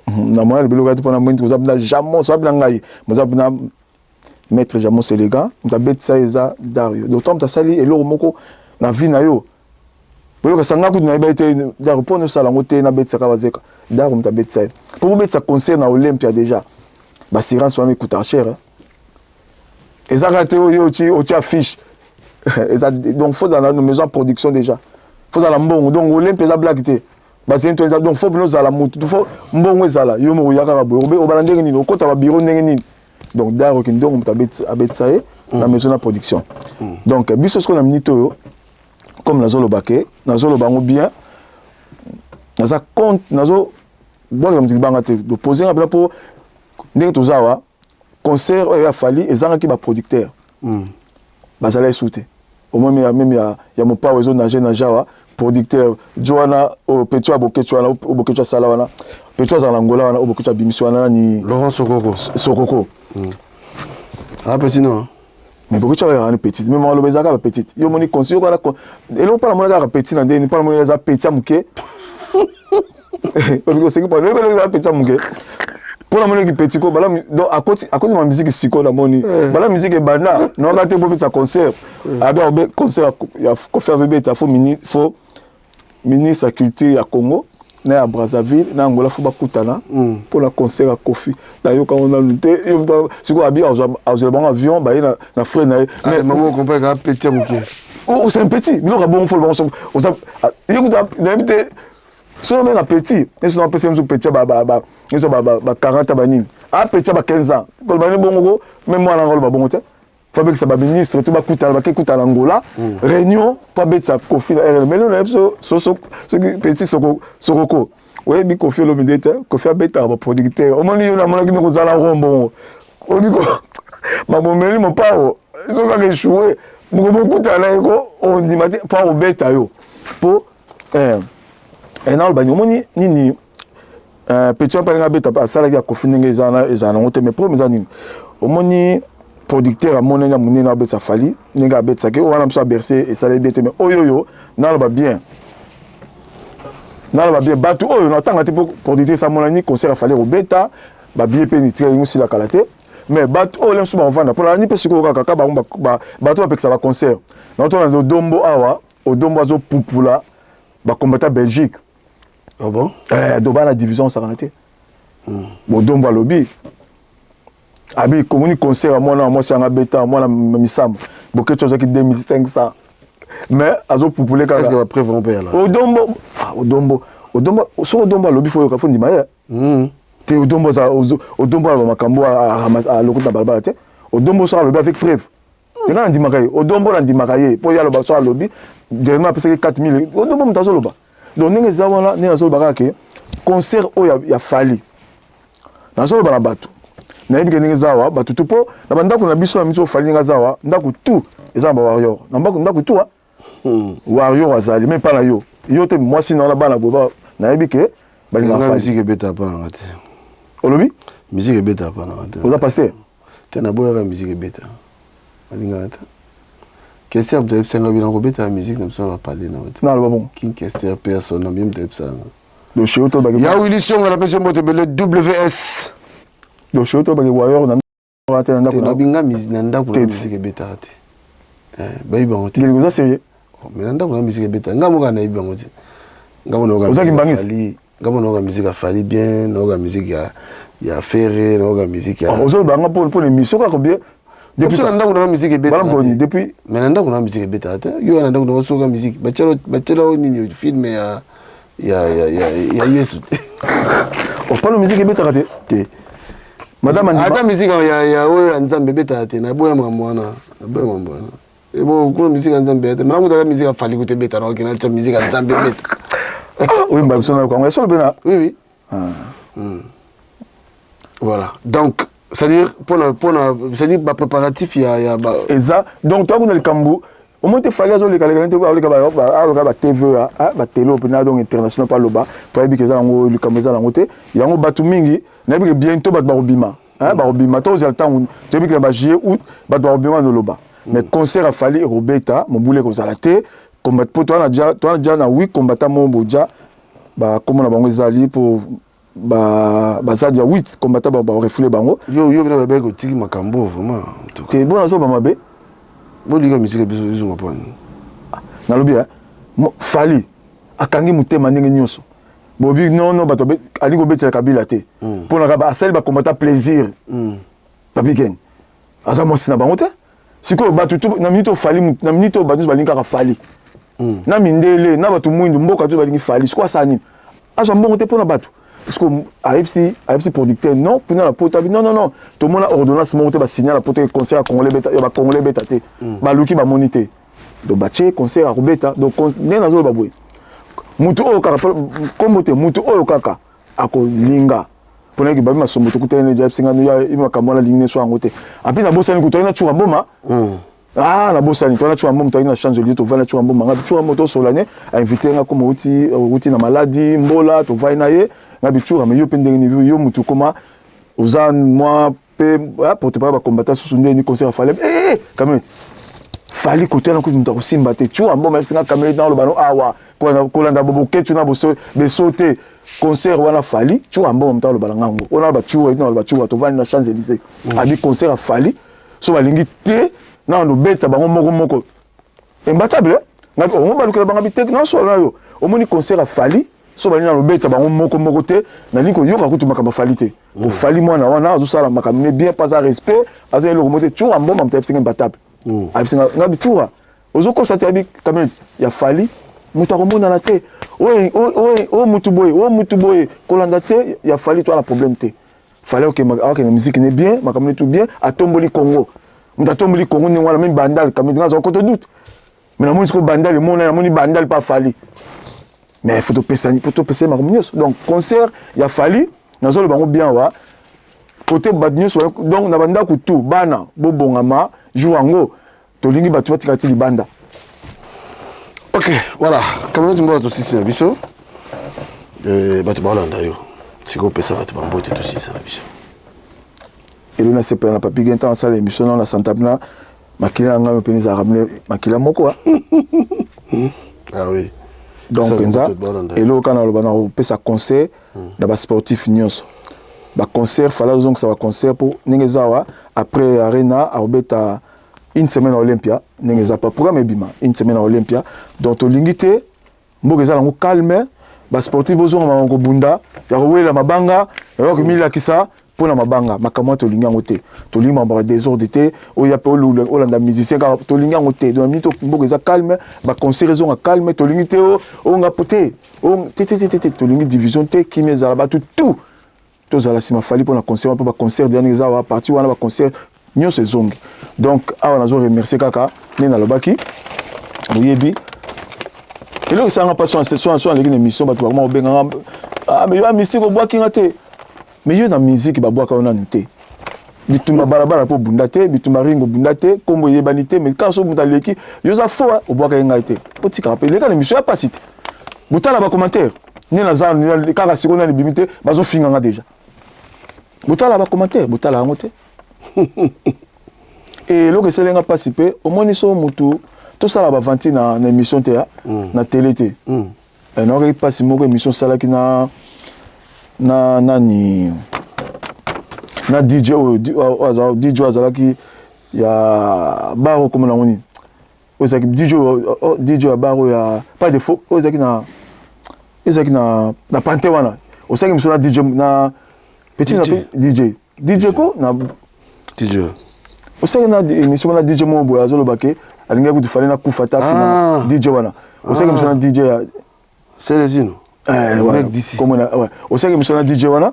[SPEAKER 2] na moi le biloko tu pona mwinti uzabna Jamos abna ngai muzabna maître Jamos élégant mta betsa eza dario d'autant mta sali eloko moko na vie na yo boloka sanga ku na ibete daro pona sala ngote na betsa ka wazeka daro mta betsa pour betsa concert na Olympia déjà ba assurance wana coûte cher eza raté yo ti affiche eza donc faut dans la maison de production déjà faut dans la mbongo donc Olympia eza blague té bazali to donc faut bino zala mutu faut mbongo ezala yo mo yaka ka boyo obala ndenge nini okota ba bureau ndenge nini donc daro ki ndongo mutabet abetsaye na maison de production donc biso ce qu'on a minute yo comme nazolo baké nazolo bango bien naza compte nazo bon la mutu banga te de poser un pour ndenge tozawa concert ya fali ezanga ki ba producteur bazala souté au moins même ya mon père ozo nager na jawa producteur Joana au Petro Abokecho au Bokecho Salawana Petro za Angola wana au Bokecho Bimiswana ni
[SPEAKER 1] Laurent Sokoko ah petit non
[SPEAKER 2] mais Bokecho va petit même on le bezaka petit yo moni conseil ko et là on parle monaka petit na ndeni parle monaka petit amuke parce que c'est que pas le petit amuke pour la monnaie qui petit ko bala donc à côté de ma musique siko la moni bala musique bana non raté pour faire sa concert avec un concert il faut faire bébé faut ministre de culture à Congo na à Brazzaville na Angola faut bakutana pour la concert à Kofi d'ailleurs quand on a lutté c'est quoi bien au bon avion ba na frère na
[SPEAKER 1] mais maman comprend que petit amuke
[SPEAKER 2] oh c'est un petit il aura bon faut bon il écoute d'habiter sur un petit et sur un petit un petit ba 40 banine ah petit ba 15 ans ko ba ni bongo même moi na ngolo ba bongo te faut que ça ba ministre tout ba kuta ba kuta na Angola réunion pas bet ça Kofi mais non so petit sokoko ouais bi Kofi lo midete Kofi beta ba producteur au moins yo na mona ki ko zala rombo o bi ko ma bomeli mo pao so ka ke jouer beaucoup kuta na ko on dit pas au beta yo pour et non le moni nini petit on parle beta pas ça la Kofi ndenge ezana ngote mais pour mes anime au moni producteur a monné na munena na beta fali ninga beta ke wana mso bercer et ça les bien mais oyoyo na ba bien batu oyo na tanga te producteur ça monani concert a fali au beta ba bien pénétrer ngusi la kalaté mais batu oyo lemso ba vanda pour la ni pesi ko kaka ba batu ba pekisa ba concert na to na dombo awa o dombo azo pupula ba combattant Belgique
[SPEAKER 1] ah bon
[SPEAKER 2] do ba la division ça raté bon dombo lobby abi komuni concert moi c'est un bêta moi la misam beaucoup de choses qui 2500 mais azo populé
[SPEAKER 1] quand est-ce que va prévoir là
[SPEAKER 2] odombo so odombo lobby faut ka fondi maye te odombo za odombo ba makambo a lokota balbala te odombo so lobby avec preuve te na ndimaka ye odombo na ndimaka ye po ya loba so lobby dernièrement parce que 4000 odombo mtazo loba donc ninga za wana ni azo loba ke concert o ya fali na zo loba na bato na yebi ndenge zawa batutu po na bandako na biso na miso fali nga zawa ndako tout eza ba warrior na ndako tout warrior azali même pas na yo te moi sinon na bana boba na yebi ke bali na fali
[SPEAKER 1] musique beta pa na te
[SPEAKER 2] olobi
[SPEAKER 1] musique beta pa na te
[SPEAKER 2] oza passer
[SPEAKER 1] te na boya musique beta alinga ta question de senga bina ko beta musique na biso na parler na
[SPEAKER 2] lo bon
[SPEAKER 1] qui question personne même de ça
[SPEAKER 2] do chez auto ba
[SPEAKER 1] ya Willy Songa la personne moto bele WS
[SPEAKER 2] do chez auto ba warrior na rate na ndako
[SPEAKER 1] na binga na ndako na musique beta te bayi bango te
[SPEAKER 2] ngeli ko za sérieux
[SPEAKER 1] mais na ndako na musique beta ngamo kana ibi bango te ngamo no
[SPEAKER 2] oza kimbangisi
[SPEAKER 1] ngamo no musique a fali bien no musique ya ferré no musique ya
[SPEAKER 2] ozo banga pour émission ka bien
[SPEAKER 1] depuis na ndako na musique beta
[SPEAKER 2] bala mboni depuis
[SPEAKER 1] mais na ndako na musique beta te yo na ndako na soka musique bachelo nini film ya Yesu
[SPEAKER 2] o pas la musique beta te madame Andima
[SPEAKER 1] ata musique ya oyo nzambe beta te na boya mamwana et bon kuna musique nzambe beta mana kuta musique afali kute beta ro kina cha musique nzambe beta
[SPEAKER 2] oui mba sona ko ngso bena
[SPEAKER 1] oui voilà donc c'est-à-dire c'est-à-dire ba préparatif ya
[SPEAKER 2] eza donc toi kuna le kambu au moins te fallait zo le kalekante ba TV ba télé opina donc international pas loba pour bi keza ngo le kameza lango te yango batu mingi na bi bientôt ba robima ba robima to za temps te bi ke ba juillet août ba robima no loba mais concert a fallu Roberta mon boulé ko zala te combat pour toi na na 8 combattants mon boja ba comment na bango zali pour ba zadia 8 combattants ba refoulé bango
[SPEAKER 1] yo bina ba ko tiki makambo vraiment
[SPEAKER 2] te bon aso ba mabe
[SPEAKER 1] boliga musique biso biso ngopona
[SPEAKER 2] na lobi fali akangi mutema ndenge nyonso bobi non bato alingo betela kabila te pona ka ba asali ba combattant plaisir babi ken asa mo sina bango te siko bato tout na minute fali na minute bato balinga ka fali na mindele na bato mwindu mboka to balingi fali siko asani azo mbongo te pona bato parce que AFC producteur non pour la poto non tout le monde a ordonnance monter ba signer la poto concert à congolais beta ba congolais beta te ba luki ba monité donc ba tché concert à beta donc né na zo ba boy mutu o kaka comme te mutu o kaka ako linga pona ki ba ma sombo to kutene ja singa no ya ima kamona lingne so angote apina bosa ni kutoina chura mboma na bosa ni tona chura mboma to ina change de to vana chura mboma ngabi chura moto solane a invité nga comme outi na maladie mbola to vaina ye ngabi chura mais yo pendenge ni yo mutu koma ozan moi pe pour te pas combattre sous ni concert fallait quand même fallait côté na ko mutu simba te chura mboma singa kamera dans le bano awa ko landa bobo ketu na boso de sauter concert wana fali chura mboma mutu le balangango ona ba chura ina ba chura to vana na Champs-Élysées abi concert a fali so balingi te na no beta bango moko imbattable ngako on ba lukela bango bitek na so na yo omoni concert a fali so bali na no beta bango moko te na liko yoka kutu makamba fali te o fali mwana wana azu sala makamba bien pas à respect azu lo moté chura mboma mta psinga imbattable absinga ngabi chura ozo ko sate abi kamera ya fali muta komona na te mutu boy kolanda te ya fali toi la problème te fallait que la musique n'est bien makamba tout bien a tomboli Congo mtatomboli Congo ni wala même bandal comme dans un côté doute mais la musique bandal le monde la moni bandal pas fali mais faut to pesa makomnios donc concert il a fallu nazo le bango bien wa côté badnios donc na banda ku tout bana bobongama jouango to lingi batu batikati libanda.
[SPEAKER 1] Ok, voilà, comme nous avons aussi c'est biso batu balanda yo siko pesa batu bambote tout aussi ça biso
[SPEAKER 2] et là c'est pas papi genta en salle émission dans la santabna makila nga penza za ramener makila moko
[SPEAKER 1] ah oui
[SPEAKER 2] donc penza et là quand on va pesa concert na ba sportif nyos ba concert fala donc ça va concert pour ningezawa après arena a obeta une semaine à Olympia ningeza pas programme bima une semaine à Olympia donc to lingité mbogeza lango calme ba sportif ozonga mango bunda ya wela mabanga ya ko mila kisa pona mabanga makamwa to linga ngote to linga ba désordre te o ya pe o landa musicien ka to linga ngote donc mito mbogeza calme ba concert ozonga calme to lingité o nga poté o te to lingi division te kimeza ba tout to zala sima fali pona concert pa ba concert dernier za wa parti wana ba concert nyonso zongi donc awa nazo remercier kaka nena lobaki oyebi elo sanga pas soit les émission ba to ba benga mais yo musique obwaki ngate mais yo na musique ba bwaka ona nte bitumba balabala po bundate bitumba ringo bundate kombo yebanité mais quand so mutaleki yo za fo obwaka ngate potika rappel les émission ya pasite butala ba commentaire nena za kaka sikona ni bimité bazo finga nga déjà butala ba commentaire butala ngote et lo que c'est nga participer au moni so mutu tout ça la venti na émission théâtre na télé té et non pas si mo émission sala ki na DJ DJ azala ki ya baro comme na ngoni ozaki DJ baro ya pas de faux ozaki na panté wana ozaki émission na DJ na petit na DJ ko na
[SPEAKER 1] DJ
[SPEAKER 2] osaka na émission na DJ mo boya zolo bake alinga kutu fale na kufata fina DJ wana osaka émission na DJ ya
[SPEAKER 1] Célestino
[SPEAKER 2] ouais d'ici comme na ouais osaka émission na DJ wana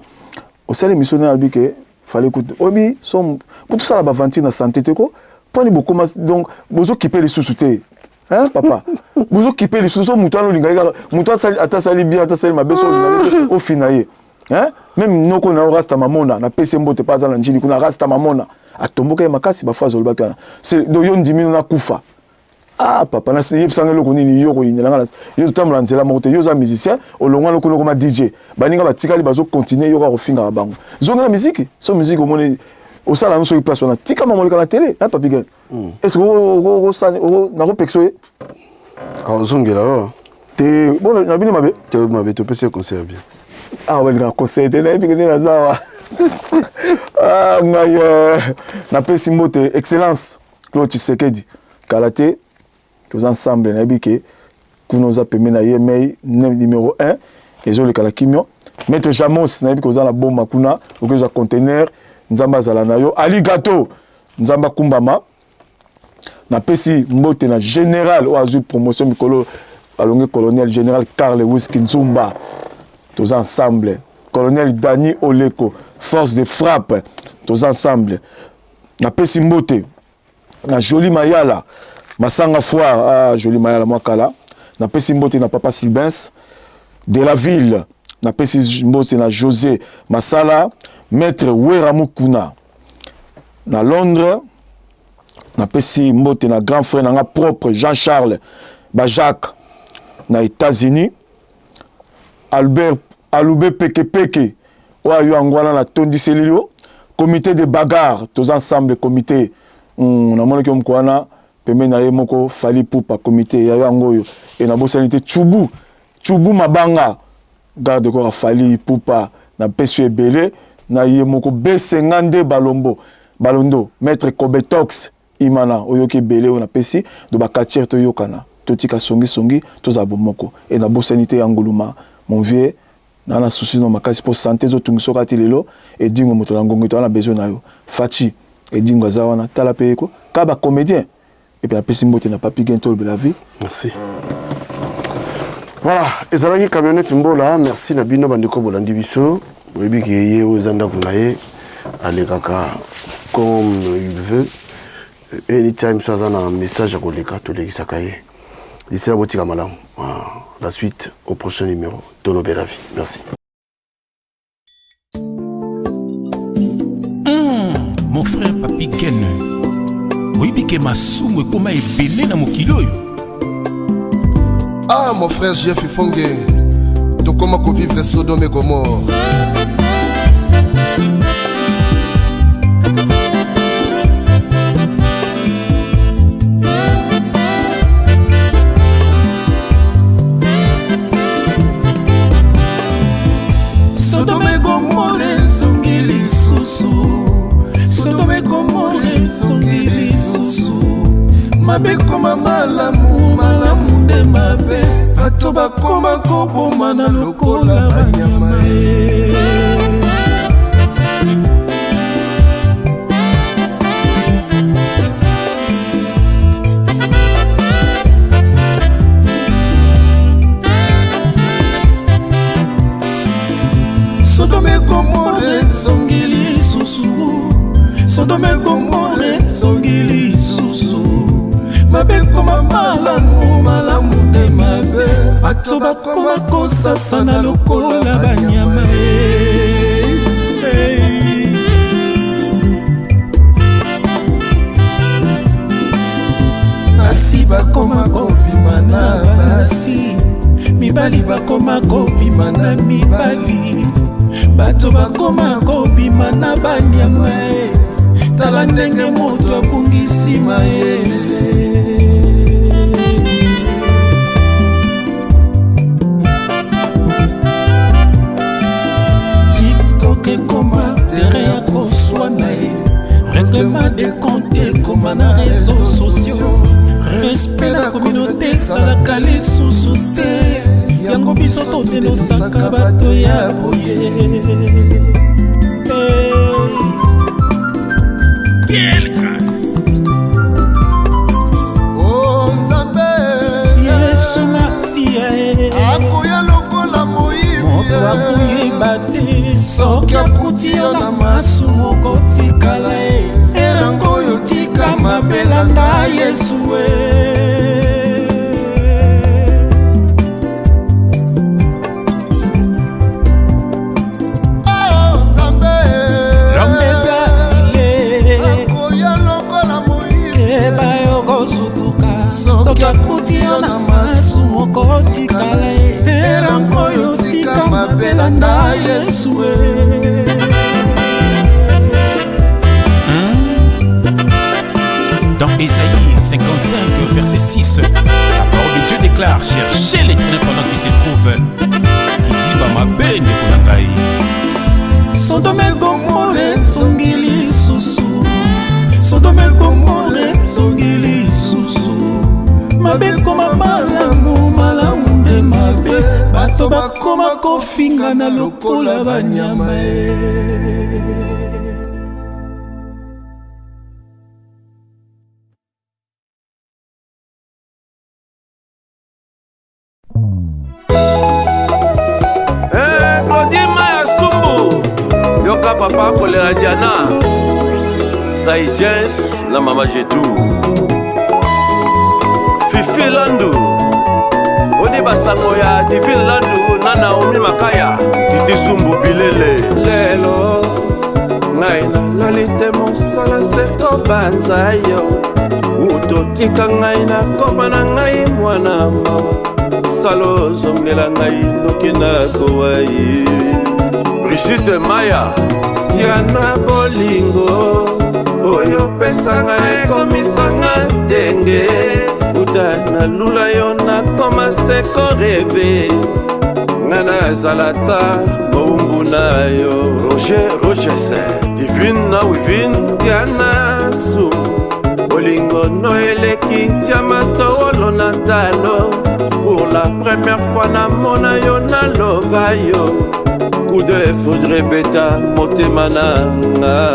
[SPEAKER 2] osaka émission na albike fale kutu obi som kutu sala ba venti na santé te ko poni beaucoup donc bozo kiper les sous-soutés hein papa bozo kiper les sous-soutés mutano linga mutano atasali bien atasali mabeso linga au finaye hein même noko na rasta mamona na pese mbote pas na njili kuna rasta mamona atomboka ya makasi ba fois zolbaka c'est do yo ndimino na kufa papa na seye psanga loko nini yo ko yinela ngala yo tamla nzela moto yo za musicien olongwa loko loko ma DJ baninga batikali bazo continuer yo ka kofinga bango zonga na musique so musique omone au sala no so place na tika mamoleka na télé hein papi gel est-ce que na ko pexo
[SPEAKER 1] ozongela
[SPEAKER 2] te bon na bini
[SPEAKER 1] mabe to pese concert bien
[SPEAKER 2] ouais le conseil de l'épique de la zawa na pesi mbote excellence Claude Tshisekedi Kalaté tous ensemble na bike kuno za pemé na yemei numéro 1 ezo le kala kimio maître Jamos na bike za la bomba kuna okezo conteneur nzamba zala na yo aligato nzamba kumbama na pesi mbote na général o azu promotion mikolo alonge colonel général Karl Whisky Nzumba tous ensemble. Colonel Dani Oleko, force de frappe, tous ensemble. Na Pesimbote, na Joli Mayala, Masanga Foire, Joli Mayala Mwakala, na Pesimbote na Papa Sylbens, de la ville, na Pesimbote na José Masala, Maître Weramukuna, na Londres, na Pesimbote na grand frère na propre Jean-Charles Bajak, na États-Unis, Albert Aloubé Peke, Oyo Angwana na Tondi Selilio, comité de bagarre, tous ensemble, comité, on a montré que Mkwana, Peme na Yemoko, Fali Poupa, comité, Yayo Angoyo, et na Bossanité, Tchoubou Mabanga, garde de corps Fali Poupa, na Pessu Ebele, na Yemoko, B52 Balondo, maître Kobetox, Imana, Oyoke Bele, on a Pessi, de Bakatir Toyokana, Totika Songi, tous Abomoko, et na Bossanité Anguluma, mon vieux, na souci no makasi pour santé zo tungisoka telelo et dingo motola ngongo to na besoin na yo Fachi et dingo zawana tala peko ka ba comédien et puis apesi mbote na papi gento de la vie.
[SPEAKER 1] Merci. Voilà, ezalaki camionnette mbola, merci na bino bandeko bolandi biso oyebi ke ye ozanda kunaye alekaka comme il veut anytime ça un message à koleka to lekisaka ye d'ici la botika malamu. La suite au prochain numéro de l'Obéravi. Merci.
[SPEAKER 3] Mon frère Papi Ken, oui, que ma somme est comme ébélé dans mon kilo.
[SPEAKER 4] Ah, mon frère Jeff Fongue, de comment vivre Sodome et Gomorre.
[SPEAKER 5] Sodome Gomorre songili susu mabe koma malamu nde mabe bato bakoma koboma na lokola banyama Sodome Gomorre songili susu Sodome Gomorre zongili susu mabe koma malamu nde mabe bato bakoma kosasa na lokola banyama basi bakoma kobima na basi mibali bakoma kobima na mibali bato bakoma kobima na banyama tala ndenge moto abungisi mayele TikTok ekoma tere ya koswana ye règlement de compte ekoma na réseaux sociaux respect na communauté ezalaka lisusu te yango biso totenosaka bato ya boye.
[SPEAKER 3] Quelle grâce!
[SPEAKER 4] Oh Nzambe,
[SPEAKER 5] Yesu Masia,
[SPEAKER 4] akoya lokola moyibi,
[SPEAKER 5] moto akoyeba te soki akuti yo na masumu kotikala ye erango oyo tika mabelanda Yesu soki akuti yo na masumu kotikala ye erango oyo tika mabelanda Yesu
[SPEAKER 3] Dans Ésaïe 55, verset 6, la parole de Dieu déclare: cherchez l'Éternel pendant qu'il se trouve, qui dit bah ma benne konangai.
[SPEAKER 5] Sodome Gomorre songili susu, Sodome Gomorre songili susu, mabe koma malamu nde mabe bato bakoma kofinga na lokola banyama
[SPEAKER 6] papa kolera Diana Sai Jens na mama Jetou Fifi Landu Oni basango ya Divine Landu na Naomi Makaya Titi Sumbu Bilele Lelo ngai na lalite mosala seko banza yo utotika ngai na koma na ngai mwana mawa salo zongela ngai noki na kowai Brigitte Maya Diana bolingo oyo pesanga ekomisanga denge uta na lula yo na koma seko reve ngana zalata moumbu na yo Roger Divine na Wivine Diana Su Bolingo no eleki Tiamato olo na talo Pour la première fois na mona yo na lova yo Coup de foudre beta motema nanga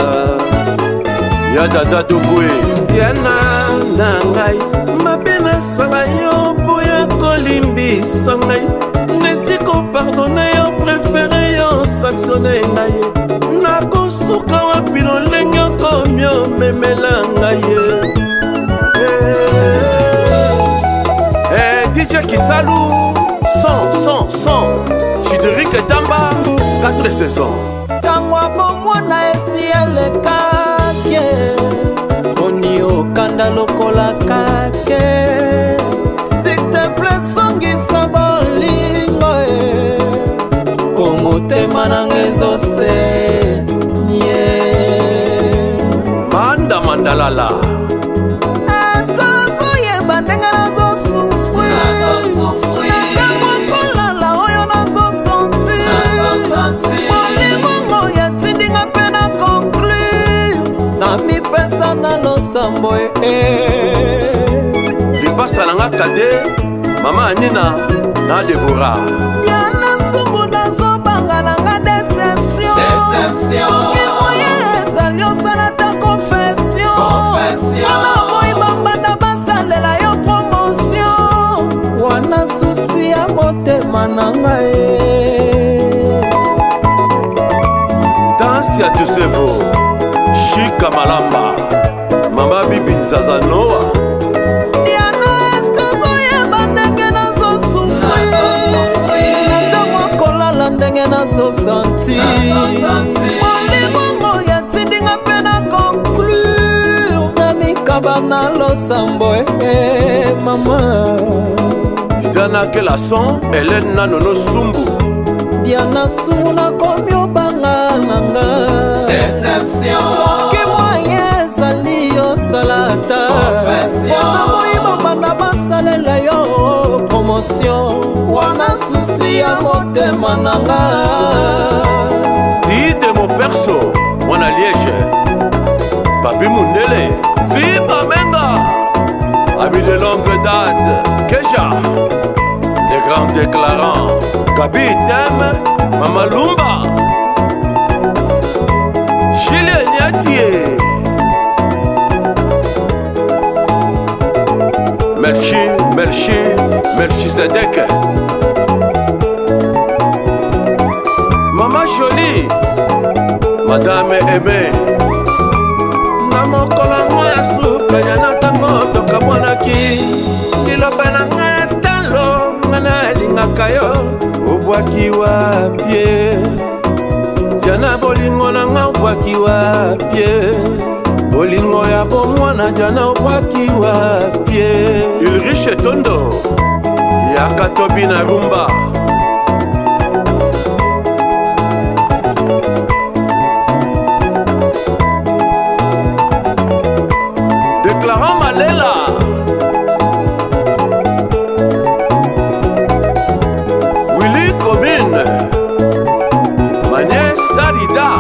[SPEAKER 6] Ya dada dubwe Diana na ngai Mabena sala yo boya kolimbisa ngai Nesiko pardonne yo préféré yo sanctionné ngai Nakosuka wapi lolenge komyo memela ngai DJ Kisalou Son Chideric Etamba 4 saisons
[SPEAKER 5] Tango bomwana esi elekake Oni okanda lokola kake S'il te plaît songisa bolingo Omotema nanga ezose
[SPEAKER 6] Manda Mandalala
[SPEAKER 5] Esko zoyeba ndenge nazosufri Nakamokolala oyo nazosanti Bolingo yatindinga mpe na conclure Na mipesa na losambo
[SPEAKER 6] Lipasa nanga kade Mama Anina na Deborah
[SPEAKER 5] Diana Sumbu nazobanga nanga déception Soki moye ezali osala ta confession Wana moi bambanda basalela yo promotion Wana susi ya motema nanga
[SPEAKER 6] Dansi ya Tusevo Shika Malamba Mama Bibi Nzaza Noah
[SPEAKER 5] Diana eske zoyeba ndenge nazosufri Ntango kolala ndenge nazosanti Bolingo yatindinga mpe na conclure Na mikaba na losambo mama
[SPEAKER 6] Diana Kelason Hélène Nanono Sumbu
[SPEAKER 5] Diana Sumbu nakomi obanga nanga Soki moye ezali osalata Wana moi bambanda basalela yo promotion Wana susi ya motema nanga
[SPEAKER 6] Dide mon perso Mwana Liège Papi Mundele Viva Menga Ami de longue date Keja Les grands déclarants Gabi Tem Mama Lumba Julien Niatier Merci Zedek Mama Jolie Madame Aimé Namokola ngoya suka yana tango toka mwanaki Niloba na ngaya talo ngana lingaka yo Obwaki wapye Jana bolingo na nga obwaki wapye Bolingo ya bomwana jana obwaki wapye Ulrich Tondo Yakatobi na rumba Déclarant Malela Willy Commune Magnès Sarida